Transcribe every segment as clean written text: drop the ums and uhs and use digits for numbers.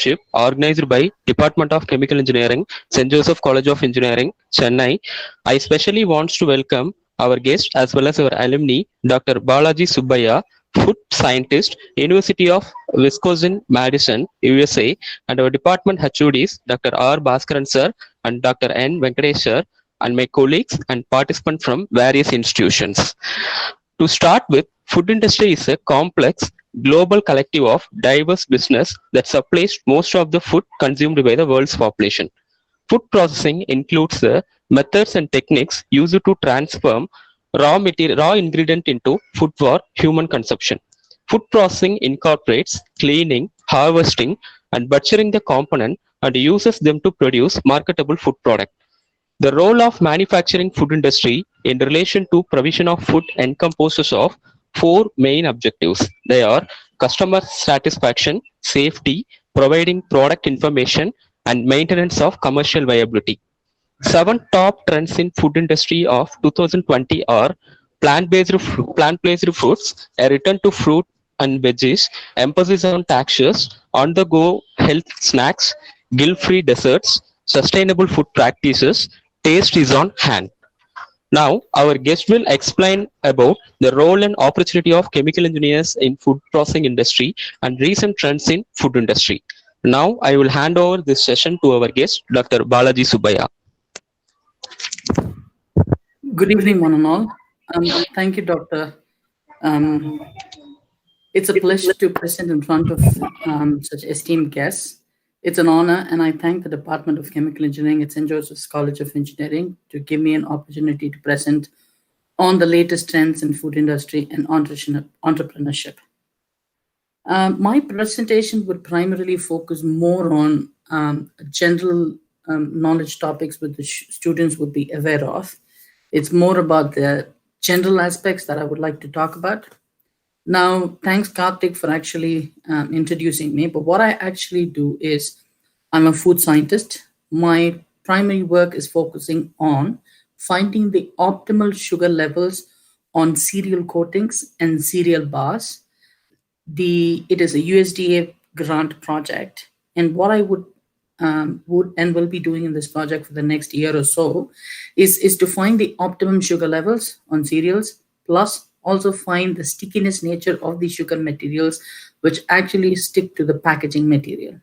Entrepreneurship organized by Department of Chemical Engineering, St. Joseph College of Engineering, Chennai. I especially want to welcome our guest as well as our alumni, Dr. Balaji Subbaya, food scientist, University of Wisconsin-Madison, USA, and our department HODs, Dr. R. Bhaskaran sir and Dr. N. Venkatesh sir, and my colleagues and participants from various institutions. To start with, food industry is a complex global collective of diverse business that supplies most of the food consumed by the world's population. Food processing includes the methods and techniques used to transform raw ingredient into food for human consumption. Food processing incorporates cleaning, harvesting, and butchering the component and uses them to produce marketable food product. The role of manufacturing food industry in relation to provision of food encompasses of four main objectives. They are customer satisfaction, safety, providing product information, and maintenance of commercial viability. 7 top trends in food industry of 2020 are plant-based foods, a return to fruit and veggies, emphasis on textures, on-the-go health snacks, guilt-free desserts, sustainable food practices, taste is on hand. Now, our guest will explain about the role and opportunity of chemical engineers in food processing industry and recent trends in food industry. Now, I will hand over this session to our guest, Dr. Balaji Subbaya. Good evening, one and all. Thank you, Doctor. It's a pleasure to present in front of such esteemed guests. It's an honor, and I thank the Department of Chemical Engineering at St. Joseph's College of Engineering to give me an opportunity to present on the latest trends in food industry and entrepreneurship. My presentation would primarily focus more on general knowledge topics which the students would be aware of. It's more about the general aspects that I would like to talk about. Now, thanks Karthik for actually introducing me, but what I actually do is I'm a food scientist. My primary work is focusing on finding the optimal sugar levels on cereal coatings and cereal bars. It is a USDA grant project, and what I would and will be doing in this project for the next year or so is to find the optimum sugar levels on cereals, plus also find the stickiness nature of the sugar materials which actually stick to the packaging material.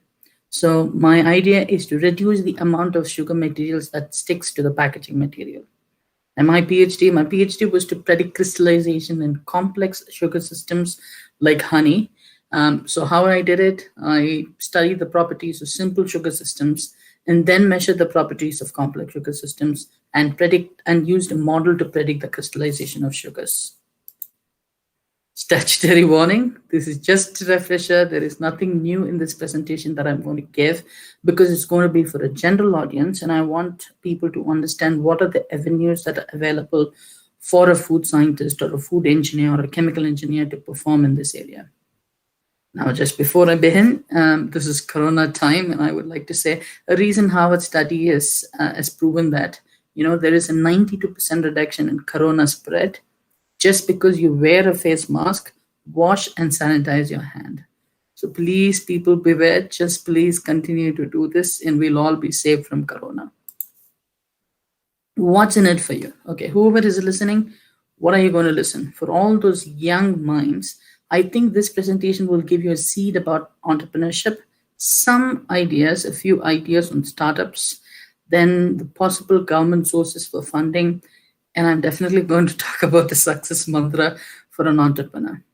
So my idea is to reduce the amount of sugar materials that sticks to the packaging material. And my PhD was to predict crystallization in complex sugar systems like honey. So how I did it, I studied the properties of simple sugar systems and then measured the properties of complex sugar systems and used a model to predict the crystallization of sugars. Statutory warning, this is just a refresher. There is nothing new in this presentation that I'm going to give because it's going to be for a general audience, and I want people to understand what are the avenues that are available for a food scientist or a food engineer or a chemical engineer to perform in this area. Now, just before I begin, this is Corona time, and I would like to say a recent Harvard study has proven that there is a 92% reduction in Corona spread just because you wear a face mask, wash and sanitize your hand. So please, people, beware. Just please continue to do this, and we'll all be safe from Corona. What's in it for you? Okay, whoever is listening, what are you going to listen? For all those young minds, I think this presentation will give you a seed about entrepreneurship, some ideas, a few ideas on startups, then the possible government sources for funding, and I'm definitely going to talk about the success mantra for an entrepreneur.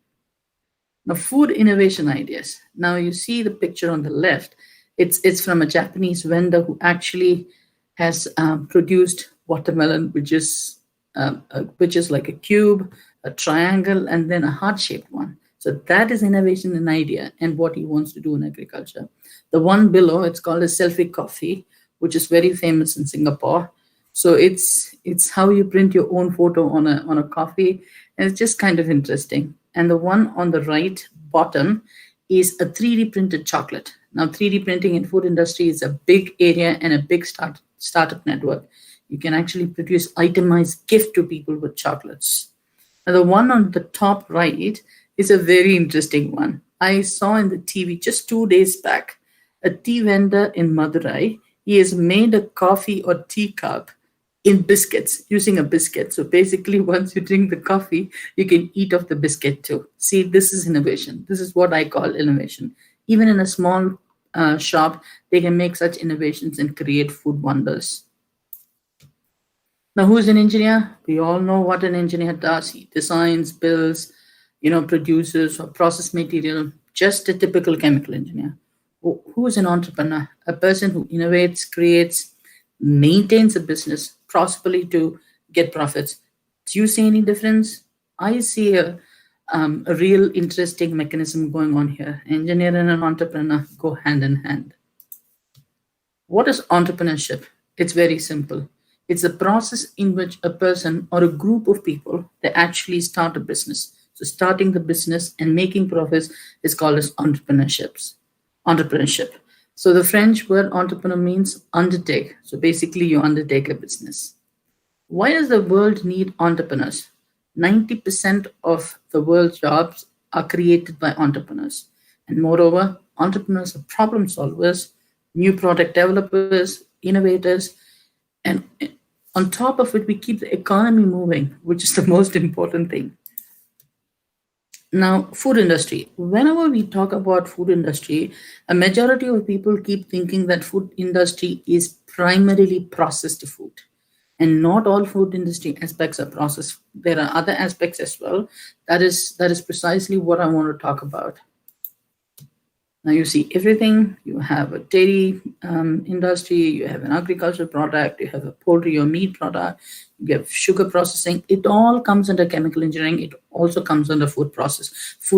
Now, food innovation ideas. Now, you see the picture on the left. It's from a Japanese vendor who actually has produced watermelon, which is like a cube, a triangle, and then a heart-shaped one. So that is innovation and idea and what he wants to do in agriculture. The one below, it's called a selfie coffee, which is very famous in Singapore. So it's how you print your own photo on a coffee, and it's just kind of interesting. And the one on the right bottom is a 3D printed chocolate. Now, 3D printing in food industry is a big area and a big startup network. You can actually produce itemized gift to people with chocolates. Now, the one on the top right is a very interesting one. I saw in the TV just 2 days back. a tea vendor in Madurai. He has made a coffee or tea cup in biscuits using a biscuit. So basically, once you drink the coffee, you can eat off the biscuit too. See, this is innovation. This is what I call innovation. Even in a small shop, they can make such innovations and create food wonders. Now, who's an engineer? We all know what an engineer does. He designs, builds, produces or process material, just a typical chemical engineer. Who is an entrepreneur? A person who innovates, creates, maintains a business profitably to get profits. Do you see any difference? I see a real interesting mechanism going on here. Engineer and an entrepreneur go hand in hand. What is entrepreneurship? It's very simple. It's a process in which a person or a group of people, they actually start a business. So starting the business and making profits is called as entrepreneurship. So the French word entrepreneur means undertake. So basically you undertake a business. Why does the world need entrepreneurs? 90% of the world's jobs are created by entrepreneurs. And moreover, entrepreneurs are problem solvers, new product developers, innovators, and on top of it, we keep the economy moving, which is the most important thing. Now, food industry. Whenever we talk about food industry, a majority of people keep thinking that food industry is primarily processed food. And not all food industry aspects are processed. There are other aspects as well. That is precisely what I want to talk about. Now you see everything. You have a dairy industry, you have an agricultural product, you have a poultry or meat product, you have sugar processing. It all comes under chemical engineering. It also comes under food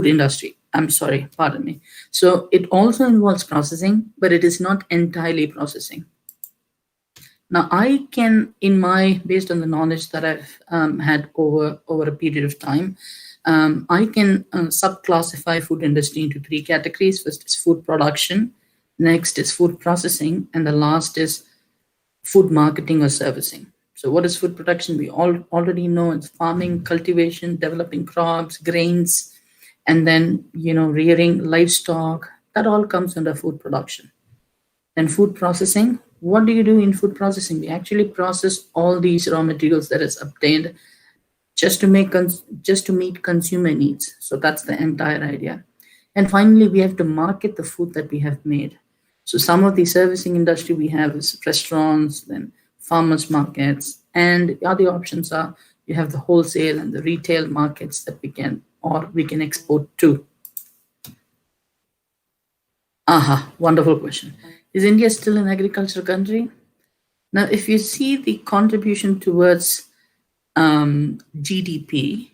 industry. I'm sorry, pardon me. So it also involves processing, but it is not entirely processing. Now I can, based on the knowledge that I've had over a period of time, I can subclassify food industry into three categories. First is food production, next is food processing, and the last is food marketing or servicing. So what is food production? We all already know it's farming, cultivation, developing crops, grains, and then rearing livestock. That all comes under food production. Then food processing. What do you do in food processing? We actually process all these raw materials that is obtained just to meet consumer needs. So that's the entire idea. And finally, we have to market the food that we have made. So some of the servicing industry we have is restaurants, then farmers markets, and the other options are you have the wholesale and the retail markets that we can export to. Wonderful question. Is India still an agricultural country? Now, if you see the contribution towards GDP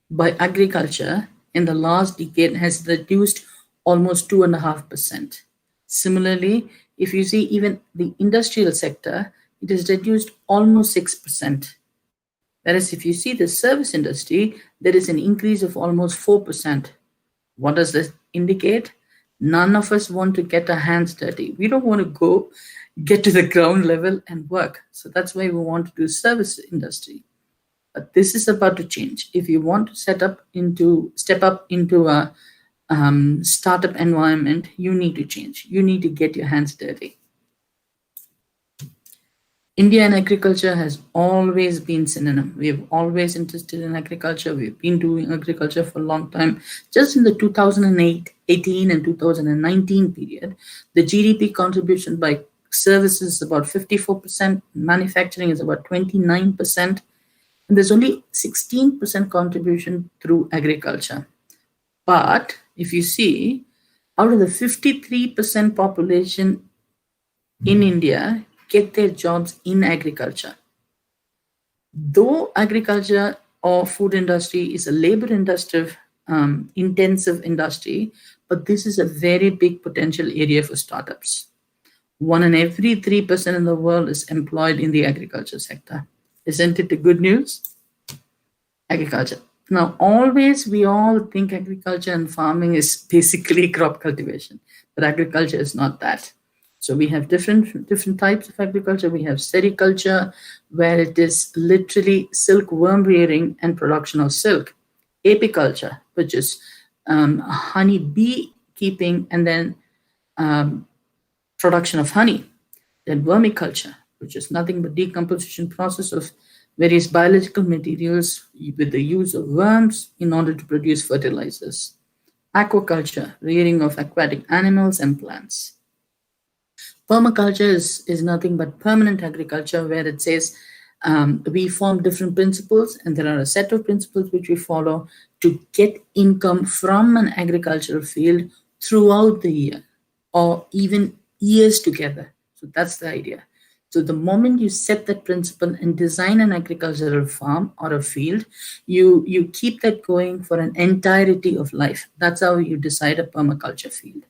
by agriculture in the last decade has reduced almost 2.5%. Similarly, if you see even the industrial sector, it has reduced almost 6%. Whereas if you see the service industry, there is an increase of almost 4%. What does this indicate? None of us want to get our hands dirty. We don't want to get to the ground level and work. So that's why we want to do service industry. But this is about to change. If you want to step up into a startup environment, you need to change. You need to get your hands dirty. India and agriculture has always been synonym. We have always interested in agriculture. We've been doing agriculture for a long time. Just in the 2018 and 2019 period, the GDP contribution by services is about 54%, manufacturing is about 29%, and there's only 16% contribution through agriculture. But if you see, out of the 53% population in India get their jobs in agriculture. Though agriculture or food industry is a labor-intensive industry, but this is a very big potential area for startups. 1 in every 3% in the world is employed in the agriculture sector. Isn't it the good news? Agriculture. Now, we all think agriculture and farming is basically crop cultivation, but agriculture is not that. So we have different types of agriculture. We have sericulture, where it is literally silkworm rearing and production of silk. Apiculture, which is honey bee keeping and then production of honey. Then vermiculture, which is nothing but decomposition process of various biological materials with the use of worms in order to produce fertilizers. Aquaculture, rearing of aquatic animals and plants. Permaculture is nothing but permanent agriculture, where it says we form different principles, and there are a set of principles which we follow to get income from an agricultural field throughout the year or even years together. So that's the idea. So the moment you set that principle and design an agricultural farm or a field, you keep that going for an entirety of life. That's how you decide a permaculture field.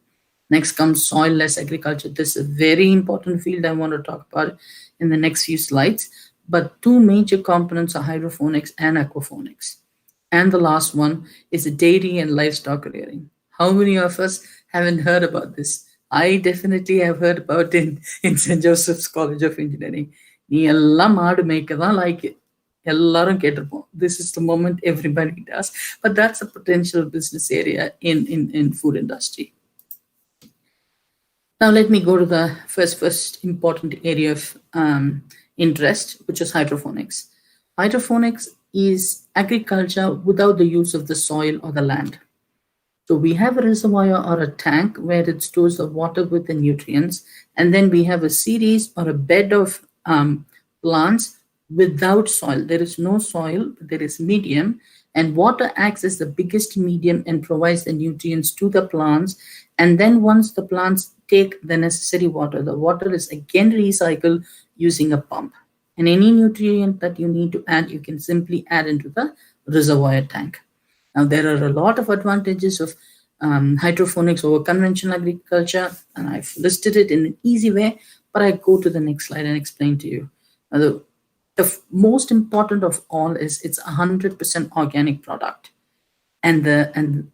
Next comes soil-less agriculture. This is a very important field I want to talk about in the next few slides. But two major components are hydroponics and aquaponics. And the last one is the dairy and livestock rearing. How many of us haven't heard about this? I definitely have heard about it in St. Joseph's College of Engineering. நீ எல்லாம் மாடு மேய்க்க தான் like எல்லாரும் கேட்டிருப்போம். This is the moment everybody does. But that's a potential business area in food industry. Now let me go to the first important area of interest, which is hydroponics. Hydroponics is agriculture without the use of the soil or the land. So we have a reservoir or a tank where it stores the water with the nutrients, and then we have a series or a bed of plants without soil. There is no soil, but there is medium, and water acts as the biggest medium and provides the nutrients to the plants. And then once the plants take the necessary water, the water is again recycled using a pump. And any nutrient that you need to add, you can simply add into the reservoir tank. Now, there are a lot of advantages of hydroponics over conventional agriculture, and I've listed it in an easy way, but I go to the next slide and explain to you. Now, the most important of all is it's 100% organic product. And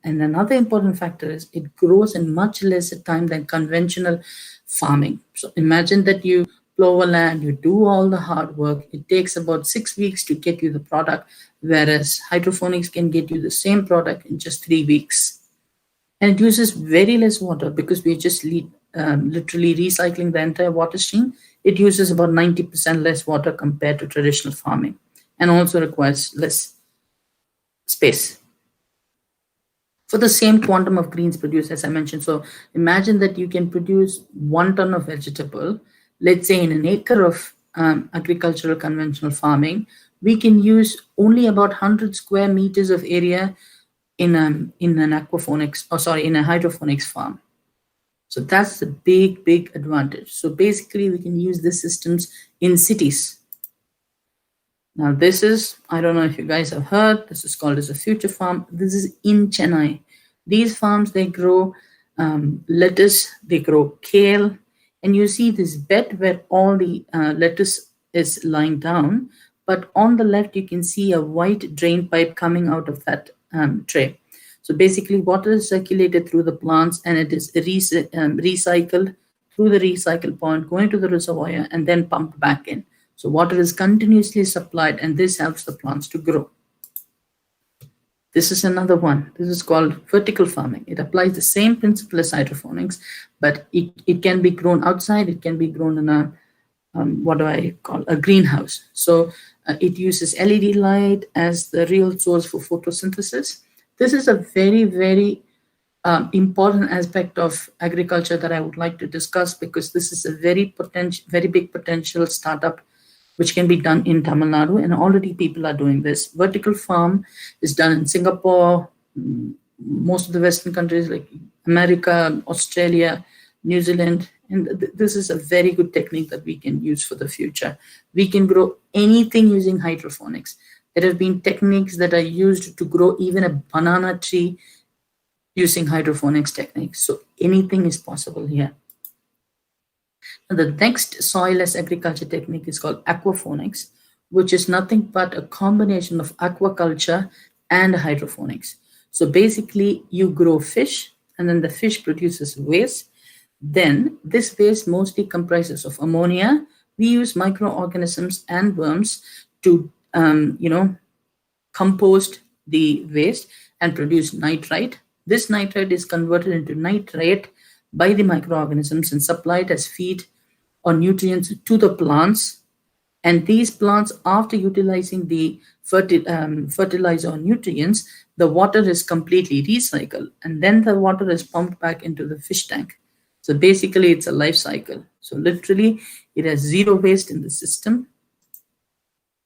another important factor is it grows in much lesser time than conventional farming. So imagine that you plow a land, you do all the hard work. It takes about 6 weeks to get you the product, whereas hydroponics can get you the same product in just 3 weeks. And it uses very less water because we're just literally recycling the entire water stream. It uses about 90% less water compared to traditional farming, and also requires less space for the same quantum of greens produced, as I mentioned. So imagine that you can produce 1 ton of vegetable, let's say in an acre of agricultural conventional farming, we can use only about 100 square meters of area in an aquaponics, in a hydroponics farm. So that's the big advantage. So basically we can use these systems in cities. Now this is, I don't know if you guys have heard, this is called as a future farm. This is in Chennai. These farms, they grow lettuce, they grow kale, and you see this bed where all the lettuce is lying down, but on the left you can see a white drain pipe coming out of that tray. So basically water is circulated through the plants, and it is recycled through the recycle point, going to the reservoir, and then pumped back in. So water is continuously supplied, and this helps the plants to grow. This is another one. This is called vertical farming. It applies the same principle as hydroponics, but it can be grown outside. It can be grown in a, a greenhouse. So it uses LED light as the real source for photosynthesis. This is a very important aspect of agriculture that I would like to discuss, because this is a very big potential startup which can be done in Tamil Nadu, and already people are doing this. Vertical farm is done in Singapore, most of the Western countries like America, Australia, New Zealand, and this is a very good technique that we can use for the future. We can grow anything using hydroponics. There have been techniques that are used to grow even a banana tree using hydroponics techniques. So anything is possible here. The next soil-less agriculture technique is called aquaponics, which is nothing but a combination of aquaculture and hydroponics. So basically you grow fish, and then the fish produces waste. Then this waste mostly comprises of ammonia. We use microorganisms and worms to compost the waste and produce nitrite. This nitrite is converted into nitrate by the microorganisms and supplied as feed or nutrients to the plants. And these plants, after utilizing the fertilizer or nutrients, the water is completely recycled, and then the water is pumped back into the fish tank. So basically, it's a life cycle. So literally, it has zero waste in the system.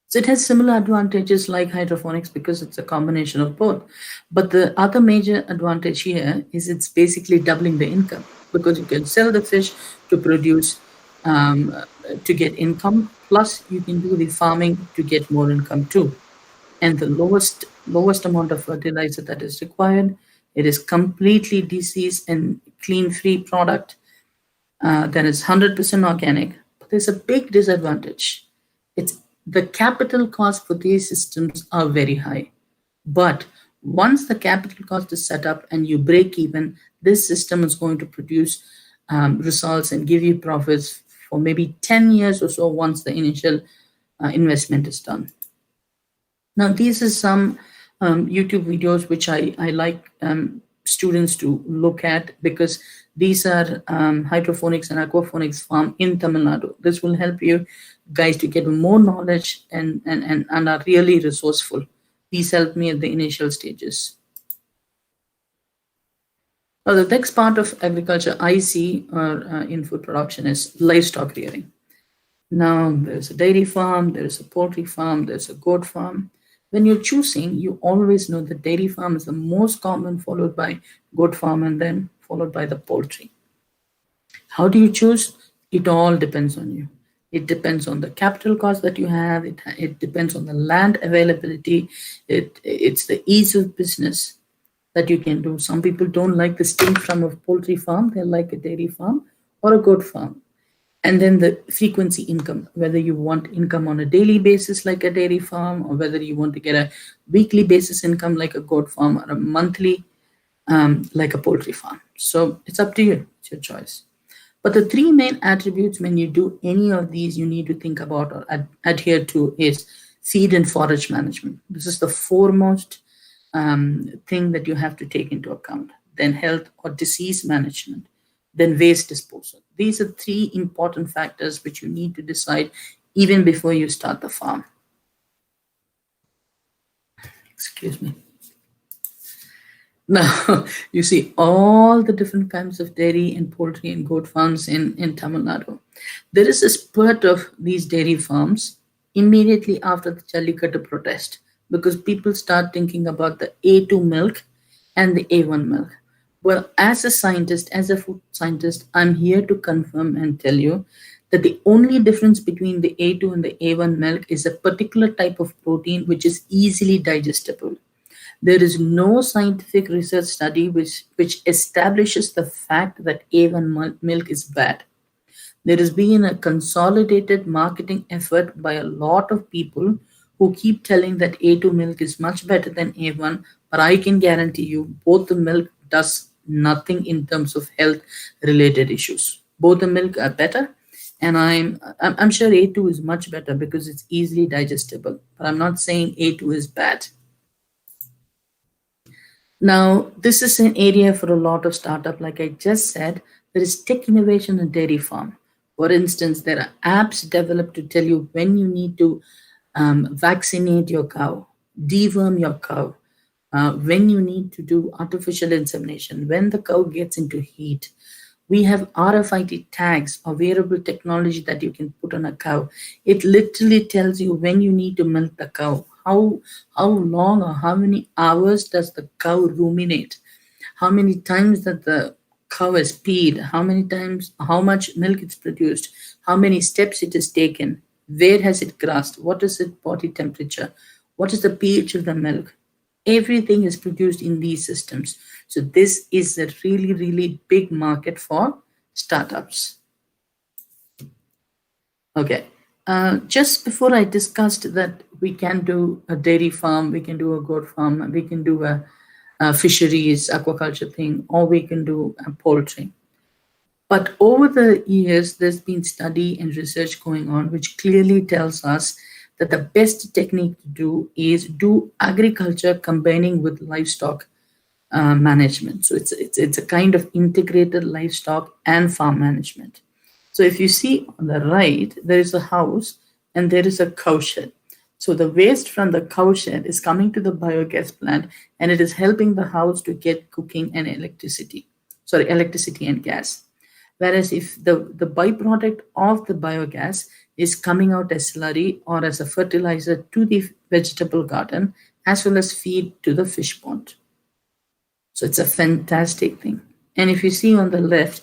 So it has similar advantages like hydroponics because it's a combination of both. But the other major advantage here is it's basically doubling the income because you can sell the fish to produce to get income. Plus, you can do the farming to get more income too. And the lowest amount of fertilizer that is required. It is completely disease and clean free product that is 100% organic. But there's a big disadvantage. It's the capital cost for these systems are very high. But once the capital cost is set up and you break even, this system is going to produce results and give you profits for maybe 10 years or so once the initial investment is done. Now, these are some YouTube videos which I like students to look at because these are hydroponics and aquaponics farm in Tamil Nadu. This will help you guys to get more knowledge and are really resourceful. These helped me at the initial stages. Now, the next part of agriculture I see in food production is livestock rearing. Now, there's a dairy farm, there's a poultry farm, there's a goat farm. When you're choosing, you always know the dairy farm is the most common, followed by goat farm, and then followed by the poultry. How do you choose? It all depends on you. It depends on the capital cost that you have. It depends on the land availability. It's the ease of business that you can do. Some people don't like the stink from a poultry farm. They like a dairy farm or a goat farm. And then the frequency income, whether you want income on a daily basis like a dairy farm, or whether you want to get a weekly basis income like a goat farm, or a monthly like a poultry farm. So it's up to you. It's your choice. But the three main attributes when you do any of these you need to think about or adhere to is feed and forage management. This is the foremost thing that you have to take into account. Then health or disease management. Then waste disposal. These are three important factors which you need to decide even before you start the farm. Excuse me. Now, you see all the different kinds of dairy and poultry and goat farms in Tamil Nadu. There is a spurt of these dairy farms immediately after the Jallikattu protest because people start thinking about the A2 milk and the A1 milk. Well, as a scientist, as a food scientist, I'm here to confirm and tell you that the only difference between the A2 and the A1 milk is a particular type of protein which is easily digestible. There is no scientific research study which establishes the fact that A1 milk is bad. There has been a consolidated marketing effort by a lot of people who keep telling that A2 milk is much better than A1, but I can guarantee you both the milk does nothing in terms of health related issues. Both the milk are better, and I'm sure A2 is much better because it's easily digestible, but I'm not saying A2 is bad. Now, this is an area for a lot of startup. Like I just said, there is tech innovation in dairy farm. For instance, there are apps developed to tell you when you need to vaccinate your cow, deworm your cow, when you need to do artificial insemination, when the cow gets into heat. We have RFID tags or wearable technology that you can put on a cow. It literally tells you when you need to milk the cow, how long or how many hours does the cow ruminate, how many times that the cow has peed, how many times, how much milk it's produced, how many steps it has taken, where has it grassed, what is its body temperature, what is the pH of the milk. Everything is produced in these systems. So this is a really, really big market for startups. Okay. Just before I discussed that we can do a dairy farm, we can do a goat farm, we can do a fisheries, aquaculture thing, or we can do a poultry. But over the years, there's been study and research going on, which clearly tells us that the best technique to do is do agriculture combining with livestock management. So it's a kind of integrated livestock and farm management. So if you see on the right, there is a house and there is a cow shed. So the waste from the cow shed is coming to the biogas plant, and it is helping the house to get cooking and electricity and gas. Whereas if the byproduct of the biogas is coming out as slurry or as a fertilizer to the vegetable garden, as well as feed to the fish pond. So it's a fantastic thing. And if you see on the left,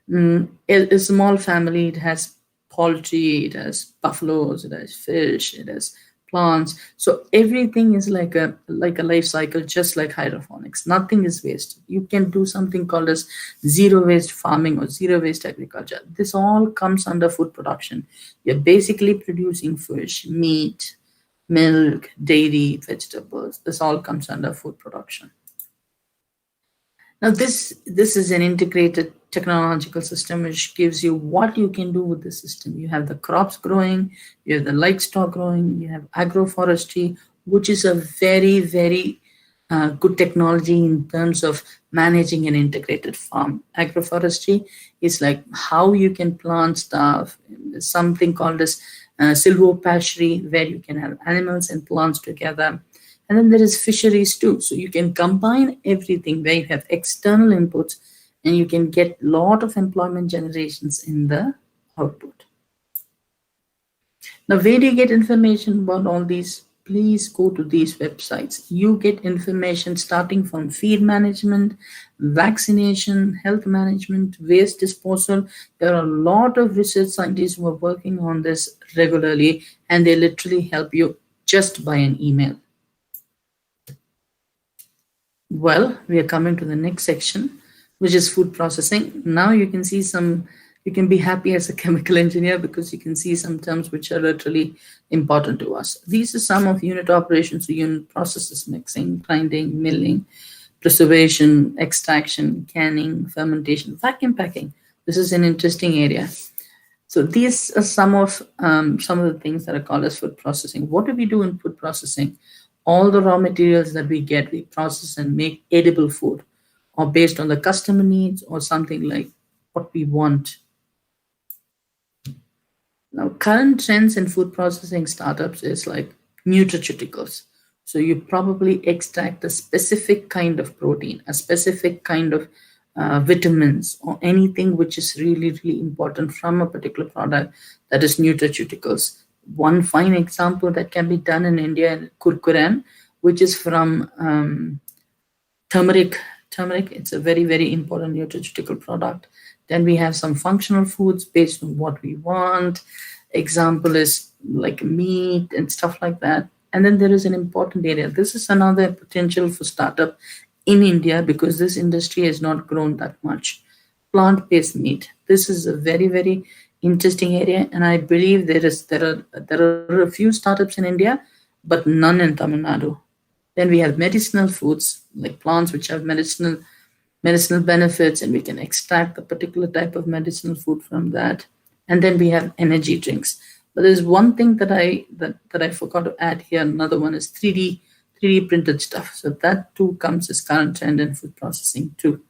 a small family, it has poultry, it has buffaloes, it has fish, it has plants. So everything is like a life cycle, just like hydroponics. Nothing is wasted. You can do something called as zero waste farming or zero waste agriculture. This all comes under food production. You're basically producing fish, meat, milk, dairy, vegetables. This all comes under food production. Now, this is an integrated technological system which gives you what you can do with the system. You have the crops growing, you have the livestock growing, you have agroforestry, which is a very, very good technology in terms of managing an integrated farm. Agroforestry is like how you can plant stuff. There's something called as silvopasture, where you can have animals and plants together. And then there is fisheries too. So you can combine everything where you have external inputs and you can get a lot of employment generations in the output. Now, where do you get information about all these? Please go to these websites. You get information starting from feed management, vaccination, health management, waste disposal. There are a lot of research scientists who are working on this regularly, and they literally help you just by an email. Well, we are coming to the next section, which is food processing. Now you can see you can be happy as a chemical engineer because you can see some terms which are literally important to us. These are some of unit operations, so unit processes: mixing, grinding, milling, preservation, extraction, canning, fermentation, vacuum packing. This is an interesting area. So these are some of the things that are called as food processing. What do we do in food processing? All the raw materials that we get, we process and make edible food, or based on the customer needs or something like what we want. Now, current trends in food processing startups is like nutraceuticals. So you probably extract a specific kind of protein, a specific kind of vitamins, or anything which is really, really important from a particular product, that is nutraceuticals. One fine example that can be done in India, kurkuran, which is from turmeric. It's a very, very important nutraceutical product. Then we have some functional foods based on what we want. Example is like meat and stuff like that. And then there is an important area. This is another potential for startup in India because this industry has not grown that much. Plant-based meat. This is a very, very interesting area, and I believe there are a few startups in India, but none in Tamil Nadu. Then we have medicinal foods, like plants which have medicinal benefits, and we can extract the particular type of medicinal food from that. And then we have energy drinks. But there's one thing that I forgot to add here. Another one is 3D printed stuff. So that too comes as current trend in food processing too.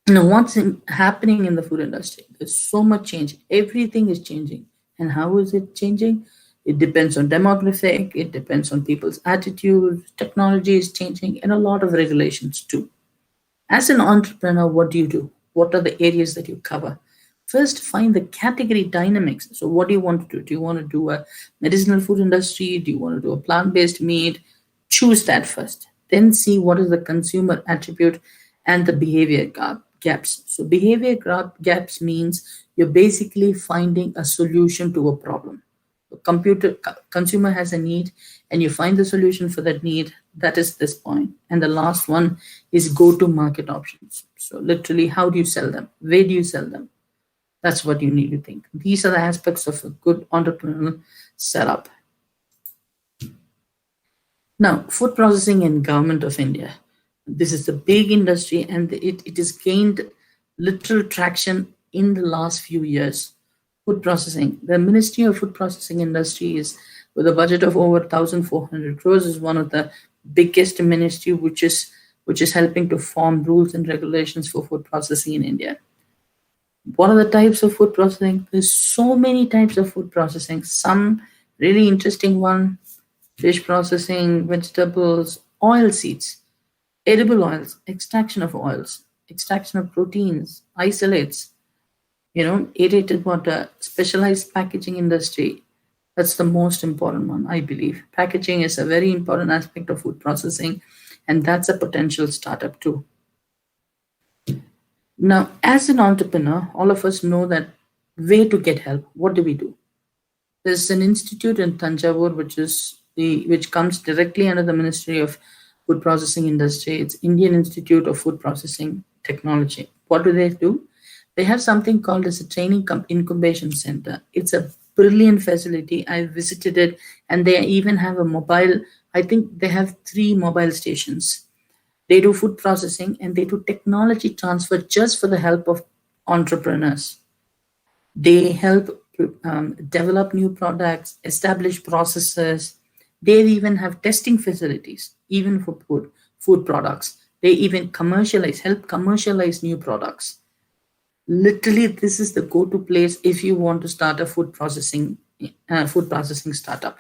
Now, what's happening in the food industry? There's so much change. Everything is changing. And how is it changing? It depends on demographic. It depends on people's attitudes. Technology is changing, and a lot of regulations too. As an entrepreneur, what do you do? What are the areas that you cover? First, find the category dynamics. So what do you want to do? Do you want to do a medicinal food industry? Do you want to do a plant-based meat? Choose that first. Then see what is the consumer attribute and the behavior gaps. So behavior gaps means you're basically finding a solution to a problem. The consumer has a need and you find the solution for that need. That is this point. And the last one is go-to-market options. So literally, how do you sell them? Where do you sell them? That's what you need to think. These are the aspects of a good entrepreneurial setup. Now, food processing in Government of India. This is a big industry, and it has gained literal traction in the last few years. Food processing. The Ministry of Food Processing Industry is, with a budget of over 1,400 crores, is one of the biggest ministry which is which is helping to form rules and regulations for food processing in India. What are the types of food processing? There's so many types of food processing. Some really interesting one: fish processing, vegetables, oil seeds, edible oils, extraction of proteins, isolates, aerated water, specialized packaging industry. That's the most important one, I believe. Packaging is a very important aspect of food processing, and that's a potential startup too. Now, as an entrepreneur, all of us know that way to get help. What do we do? There's an institute in Tanjavur, which comes directly under the Ministry of Food Processing Industry. It's Indian Institute of Food Processing Technology. What do? They have something called as a training incubation center. It's a brilliant facility. I visited it, and they even have a mobile. I think they have 3 mobile stations. They do food processing and they do technology transfer just for the help of entrepreneurs. They help develop new products, establish processes. They even have testing facilities, even for food products. They even help commercialize new products. Literally, this is the go-to place if you want to start a food processing startup.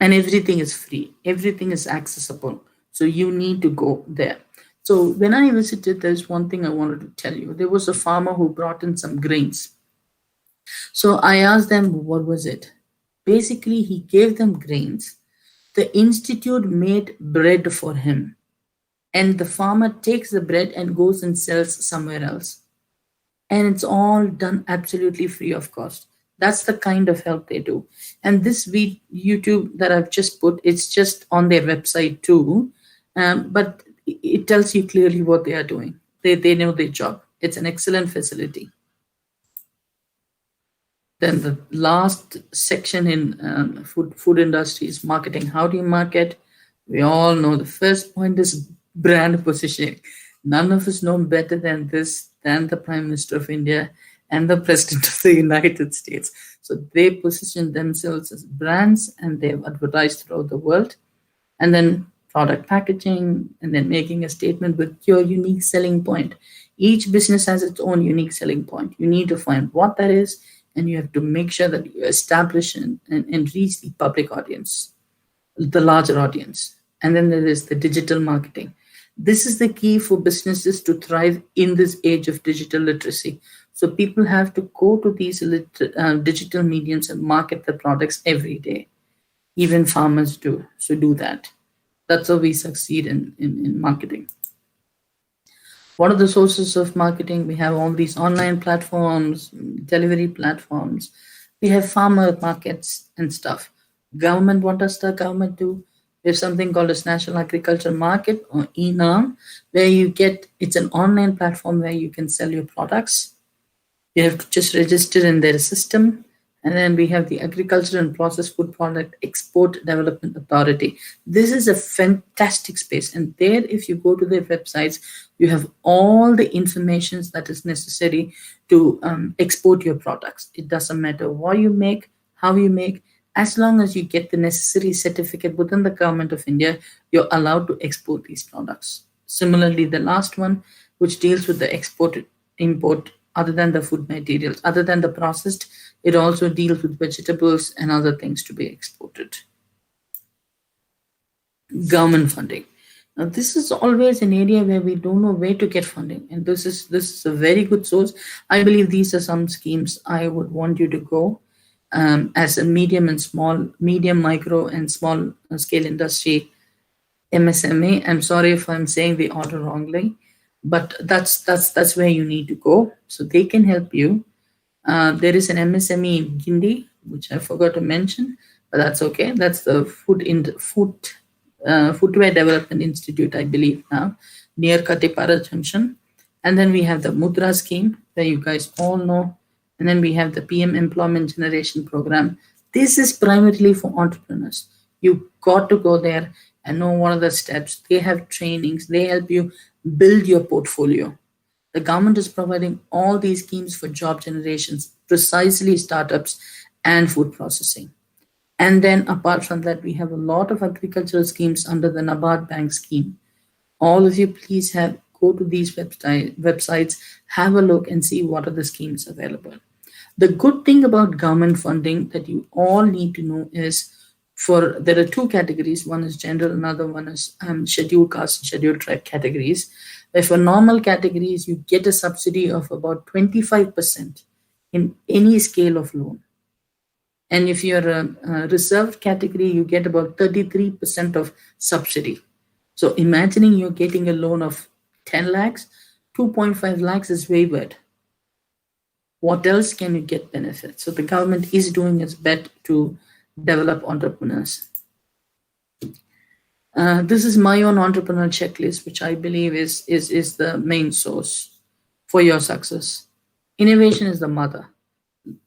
And everything is free, everything is accessible. So you need to go there. So when I visited, there's one thing I wanted to tell you. There was a farmer who brought in some grains. So I asked them, what was it? Basically, he gave them grains. The institute made bread for him. And the farmer takes the bread and goes and sells somewhere else. And it's all done absolutely free of cost. That's the kind of help they do. And this YouTube that I've just put, it's just on their website too. But it tells you clearly what they are doing. They know their job. It's an excellent facility. Then the last section in food industry is marketing. How do you market? We all know the first point is brand positioning. None of us know better than the Prime Minister of India and the President of the United States. So they position themselves as brands and they've advertised throughout the world. And then product packaging, and then making a statement with your unique selling point. Each business has its own unique selling point. You need to find what that is, and you have to make sure that you establish and reach the public audience, the larger audience. And then there is the digital marketing. This is the key for businesses to thrive in this age of digital literacy. So people have to go to these digital mediums and market their products every day. Even farmers do. So do that. That's how we succeed in marketing. What are the sources of marketing? We have all these online platforms, delivery platforms. We have farmer markets and stuff. Government, what does the government do? There's something called as National Agriculture Market, or ENAM, where it's an online platform where you can sell your products. You have to just register in their system. And then we have the Agriculture and Processed Food Product Export Development Authority. This is a fantastic space. And there, if you go to their websites, you have all the information that is necessary to export your products. It doesn't matter what you make, how you make, as long as you get the necessary certificate within the government of India, you're allowed to export these products. Similarly, the last one, which deals with the import, other than the food materials, other than the processed, it also deals with vegetables and other things to be exported. Government funding. Now, this is always an area where we don't know where to get funding, and this is a very good source. I believe these are some schemes I would want you to go as a medium, micro, and small scale industry, MSME. I'm sorry if I'm saying the order wrongly, but that's where you need to go. So they can help you. There is an MSME in Gindi, which I forgot to mention, but that's okay. That's the Footwear Development Institute, I believe now, near Katipara Junction. And then we have the Mudra scheme, where you guys all know. And then we have the PM Employment Generation Program. This is primarily for entrepreneurs. You got to go there and know what are the steps. They have trainings. They help you build your portfolio. The government is providing all these schemes for job generations, precisely startups and food processing. And then apart from that, we have a lot of agricultural schemes under the NABARD Bank scheme. All of you, please go to these websites, have a look and see what are the schemes available. The good thing about government funding that you all need to know is there are two categories. One is general, another one is scheduled caste and scheduled tribe categories. Where for normal categories, you get a subsidy of about 25% in any scale of loan. And if you're a reserved category, you get about 33% of subsidy. So imagining you're getting a loan of 10 lakhs, 2.5 lakhs is waived. What else can you get benefit? So the government is doing its best to develop entrepreneurs. This is my own entrepreneurial checklist, which I believe is the main source for your success. Innovation is the mother.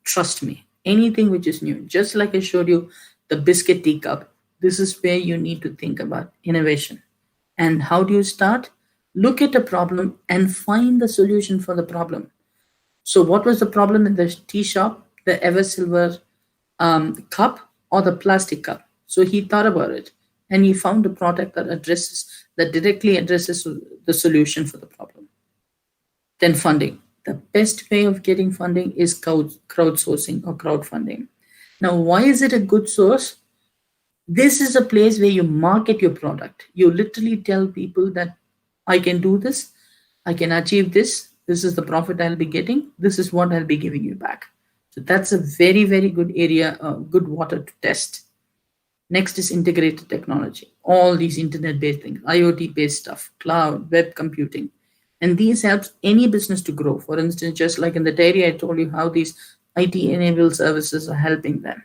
Trust me, anything which is new, just like I showed you the biscuit teacup, this is where you need to think about innovation. And how do you start? Look at a problem and find the solution for the problem. So what was the problem in the tea shop? The ever silver cup or the plastic cup? So he thought about it and he found a product that directly addresses the solution for the problem. Then funding. The best way of getting funding is crowdsourcing or crowdfunding. Now, why is it a good source? This is a place where you market your product. You literally tell people that I can do this, I can achieve this, this is the profit I'll be getting, this is what I'll be giving you back. So that's a very, very good area, good water to test. Next is integrated technology. All these internet-based things, IoT-based stuff, cloud, web computing. And these helps any business to grow. For instance, just like in the dairy, I told you how these IT-enabled services are helping them.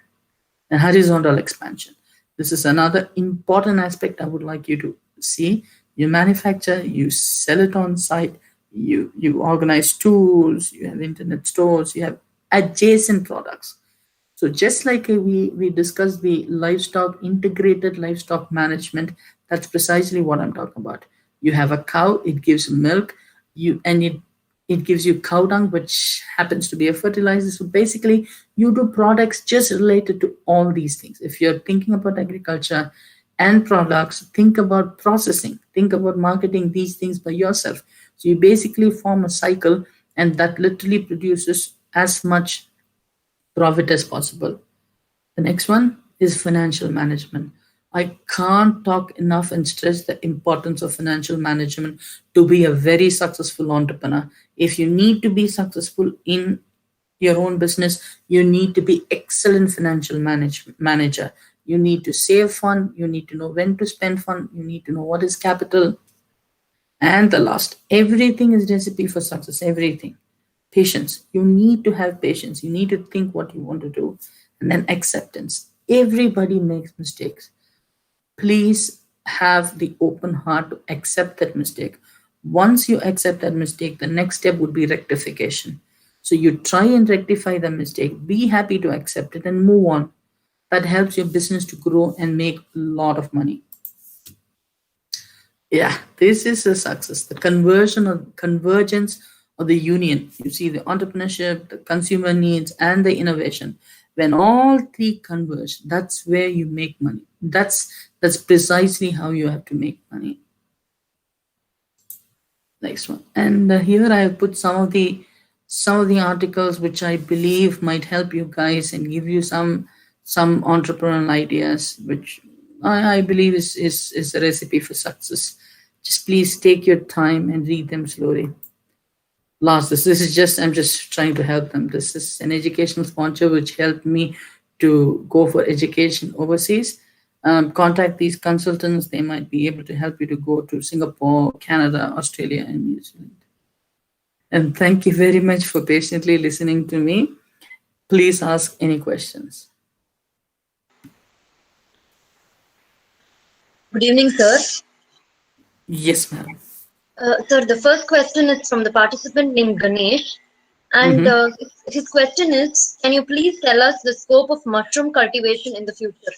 And horizontal expansion. This is another important aspect I would like you to see. You manufacture, you sell it on site, you organize tools, you have internet stores, you have adjacent products. So just like we discussed the integrated livestock management, that's precisely what I'm talking about. You have a cow, it gives milk, it gives you cow dung, which happens to be a fertilizer. So basically, you do products just related to all these things. If you're thinking about agriculture and products, think about processing, think about marketing these things by yourself. So you basically form a cycle, and that literally produces as much profit as possible. The next one is financial management. I can't talk enough and stress the importance of financial management to be a very successful entrepreneur. If you need to be successful in your own business, you need to be excellent financial manager. You need to save fund. You need to know when to spend fund. You need to know what is capital. And the last, everything is recipe for success, everything. Patience. You need to have patience. You need to think what you want to do. And then acceptance. Everybody makes mistakes. Please have the open heart to accept that mistake. Once you accept that mistake, the next step would be rectification. So you try and rectify the mistake, be happy to accept it and move on. That helps your business to grow and make a lot of money. Yeah, this is a success. The convergence of the union. You see the entrepreneurship, the consumer needs, and the innovation. When all three converge, that's where you make money. That's precisely how you have to make money. Next one. And here I have put some of the articles which I believe might help you guys and give you some entrepreneurial ideas, which I believe is a recipe for success. Just please take your time and read them slowly. Last, this is just, I'm just trying to help them. This is an educational sponsor which helped me to go for education overseas. Contact these consultants. They might be able to help you to go to Singapore, Canada, Australia, and New Zealand. And thank you very much for patiently listening to me. Please ask any questions. Good evening, sir. Yes, madam. Sir, the first question is from the participant named Ganesh. And his question is, can you please tell us the scope of mushroom cultivation in the future?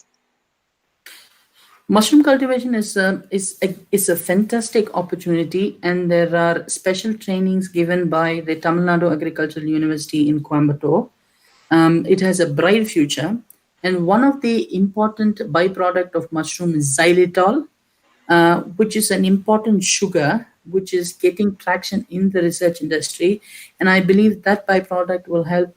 Mushroom cultivation is a fantastic opportunity, and there are special trainings given by the Tamil Nadu Agricultural University in Coimbatore. It has a bright future. And one of the important byproduct of mushroom is xylitol, which is an important sugar which is getting traction in the research industry. And I believe that byproduct will help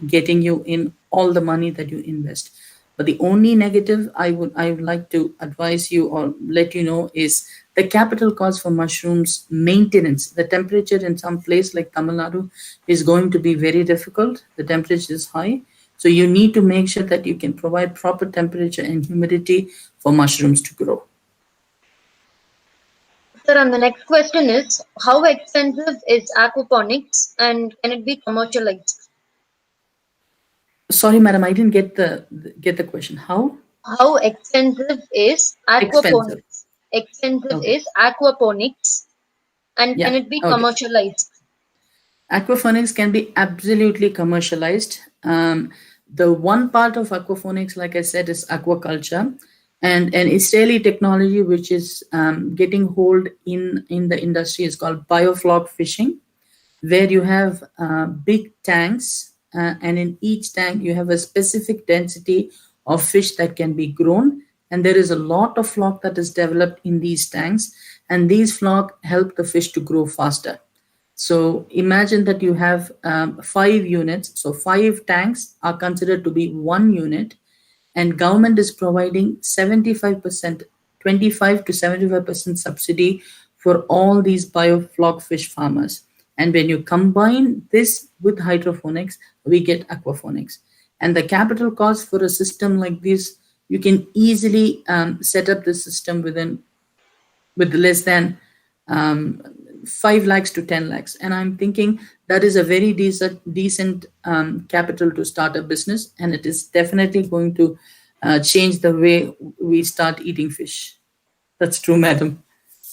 getting you in all the money that you invest. But the only negative I would like to advise you or let you know is the capital cost for mushrooms maintenance. The temperature in some place like Tamil Nadu is going to be very difficult. The temperature is high. So you need to make sure that you can provide proper temperature and humidity for mushrooms to grow. Sir, and the next question is, how expensive is aquaponics and can it be commercialized? Sorry, madam, I didn't get the question. How expensive is Expensive. aquaponics? Expensive Okay. is aquaponics and can Yeah. it be Okay. commercialized? Aquaponics can be absolutely commercialized. The one part of aquaponics, like I said, is aquaculture, and an Israeli technology which is getting hold in the industry is called biofloc fishing, where you have big tanks, and in each tank you have a specific density of fish that can be grown, and there is a lot of flock that is developed in these tanks, and these flock help the fish to grow faster. So imagine that you have 5 units. So 5 tanks are considered to be 1 unit, and government is providing 75%, 25 to 75% subsidy for all these biofloc fish farmers. And when you combine this with hydroponics, we get aquaponics. And the capital cost for a system like this, you can easily set up the system with less than 5 lakhs to 10 lakhs. And I'm thinking that is a very decent capital to start a business. And it is definitely going to change the way we start eating fish. That's true, madam.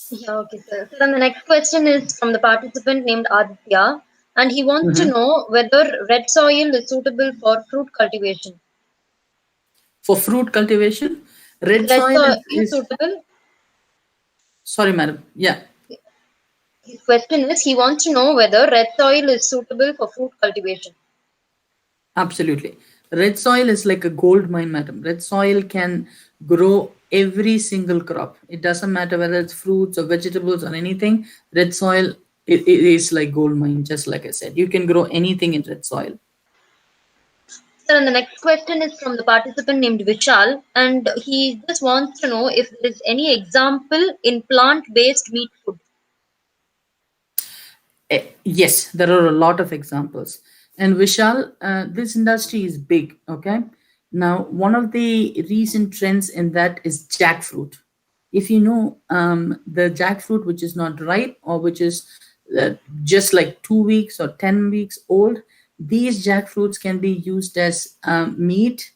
Yeah, okay, sir. So then the next question is from the participant named Aditya, and he wants to know whether red soil is suitable for fruit cultivation. For fruit cultivation, red Red soil soil is is suitable. sorry, madam. Yeah, His question is, he wants to know whether red soil is suitable for fruit cultivation. absolutely. Red soil is like a gold mine, madam. Red soil can grow every single crop. It doesn't matter whether it's fruits or vegetables or anything. Red soil, it is like gold mine, just like I said. You can grow anything in red soil. Sir, and the next question is from the participant named Vishal, and he just wants to know if there is any example in plant-based meat food. Yes, there are a lot of examples. And Vishal, this industry is big, okay? Now, one of the recent trends in that is jackfruit. If you know the jackfruit which is not ripe or which is just like 2 weeks or 10 weeks old, these jackfruits can be used as meat-based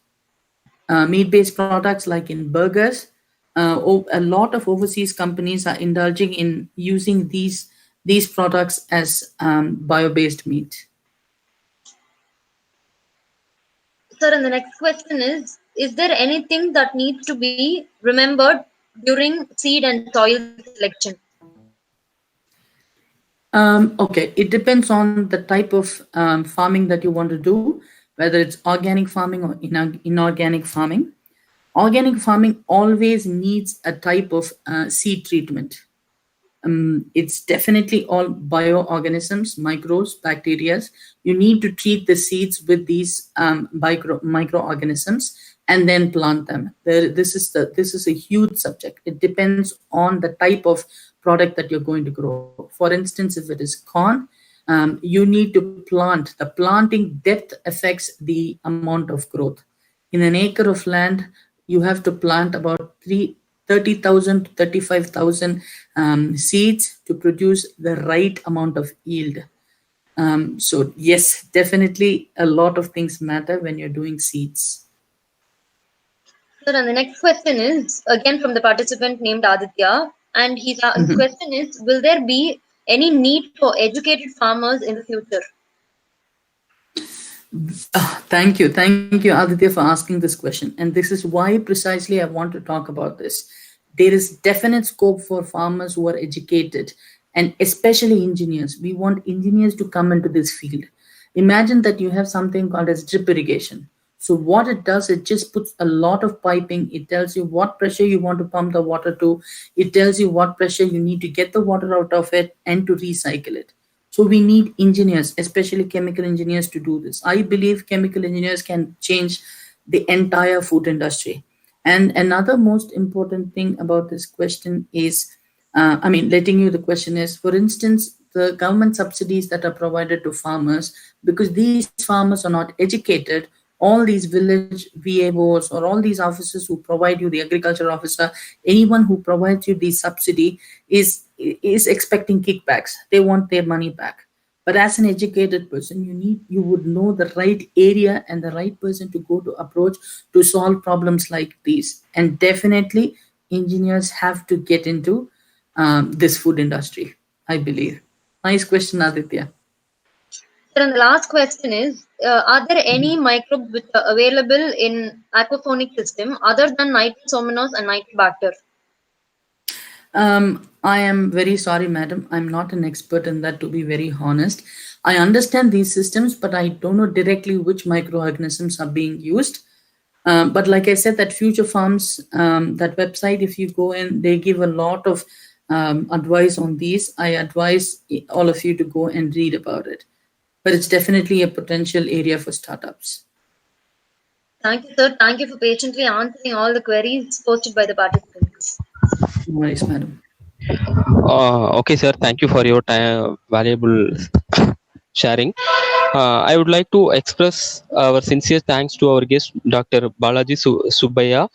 products like in burgers. A lot of overseas companies are indulging in using these products as bio-based meat. Sir, and the next question is there anything that needs to be remembered during seed and soil selection? Okay, it depends on the type of farming that you want to do, whether it's organic farming or inorganic farming. Organic farming always needs a type of seed treatment. It's definitely all bioorganisms, microbes, bacteria. You need to treat the seeds with these microorganisms and then plant them. This is a huge subject. It depends on the type of product that you're going to grow. For instance, if it is corn, you need to plant. The planting depth affects the amount of growth. In an acre of land, you have to plant about 30,000 to 35,000 seeds to produce the right amount of yield. So yes, definitely a lot of things matter when you're doing seeds. Sir, and the next question is again from the participant named Aditya, and his question is, will there be any need for educated farmers in the future? Thank you, Aditya, for asking this question. And this is why precisely I want to talk about this. There is definite scope for farmers who are educated, and especially engineers. We want engineers to come into this field. Imagine that you have something called as drip irrigation. So what it does, it just puts a lot of piping. It tells you what pressure you want to pump the water to. It tells you what pressure you need to get the water out of it and to recycle it. So we need engineers, especially chemical engineers, to do this. I believe chemical engineers can change the entire food industry. And another most important thing about this question is, letting you the question is, for instance, the government subsidies that are provided to farmers, because these farmers are not educated, all these village VAOs or all these officers who provide you, the agriculture officer, anyone who provides you the subsidy is expecting kickbacks. They want their money back. But as an educated person, you would know the right area and the right person to go to approach to solve problems like these. And definitely, engineers have to get into this food industry, I believe. Nice question, Aditya. Sir, and the last question is, are there any microbes which are available in aquaponic system other than nitrosomonas and nitrobacter? I am very sorry, madam. I'm not an expert in that, to be very honest. I understand these systems, but I don't know directly which microorganisms are being used. But like I said, that Future Farms, that website, if you go in, they give a lot of advice on these. I advise all of you to go and read about it. But it's definitely a potential area for startups. Thank you, sir. Thank you for patiently answering all the queries posted by the participants. No worries, madam. Okay, sir. Thank you for your time, valuable sharing. I would like to express our sincere thanks to our guest, Dr. Balaji Subbaya,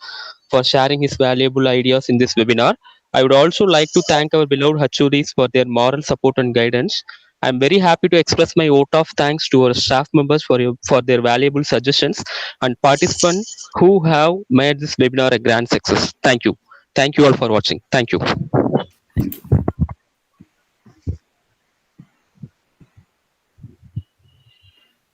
for sharing his valuable ideas in this webinar. I would also like to thank our beloved HODs for their moral support and guidance. I'm very happy to express my vote of thanks to our staff members for their valuable suggestions and participants who have made this webinar a grand success. Thank you. Thank you all for watching. Thank you. Thank you.